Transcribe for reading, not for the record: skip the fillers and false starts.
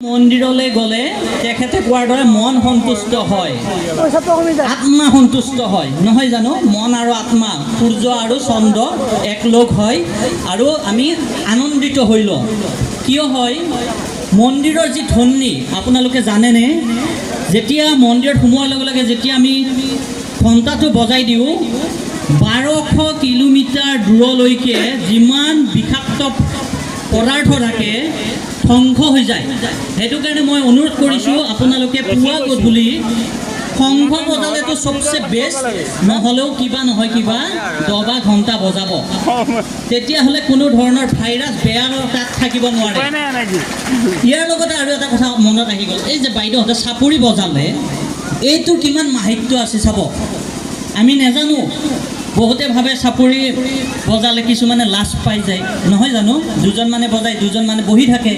মন্দিৰলৈ গ'লে তেখেতে কোৱাৰ দৰে মন সন্তুষ্ট হয়, আত্মা সন্তুষ্ট হয়, নহয় জানো? মন আৰু আত্মা, সূৰ্য আৰু চন্দ্ৰ একলগ হয় আৰু আমি আনন্দিত হৈ লওঁ। কিয় হয়? মন্দিৰৰ যি ধ্বনি আপোনালোকে জানেনে? যেতিয়া মন্দিৰত সোমোৱাৰ লগে লগে যেতিয়া আমি ঘণ্টাটো বজাই দিওঁ, 1200 কিলোমিটাৰ দূৰলৈকে যিমান বিষাক্ত পদাৰ্থ থাকে ধ্বংস হৈ যায়। সেইটো কাৰণে মই অনুৰোধ কৰিছোঁ আপোনালোকে পুৱা গধূলি শংখ বজালেতো চবচে বেষ্ট, নহ'লেও কিবা নহয় কিবা 10 বা ঘণ্টা বজাব। তেতিয়াহ'লে কোনো ধৰণৰ ভাইৰাছ বেয়া তাত থাকিব নোৱাৰে। ইয়াৰ লগতে আৰু এটা কথা মনত আহি গ'ল, এই যে বাইদেউহঁতে চাপৰি বজালে, এইটো কিমান মাহাত্য আছে চাব। আমি নাজানো, বহুতে ভাবে চাপৰি বজালে কিছুমানে লাজ পাই যায়, নহয় জানো? দুজন মানে বজায়, দুজন মানে বহি থাকে।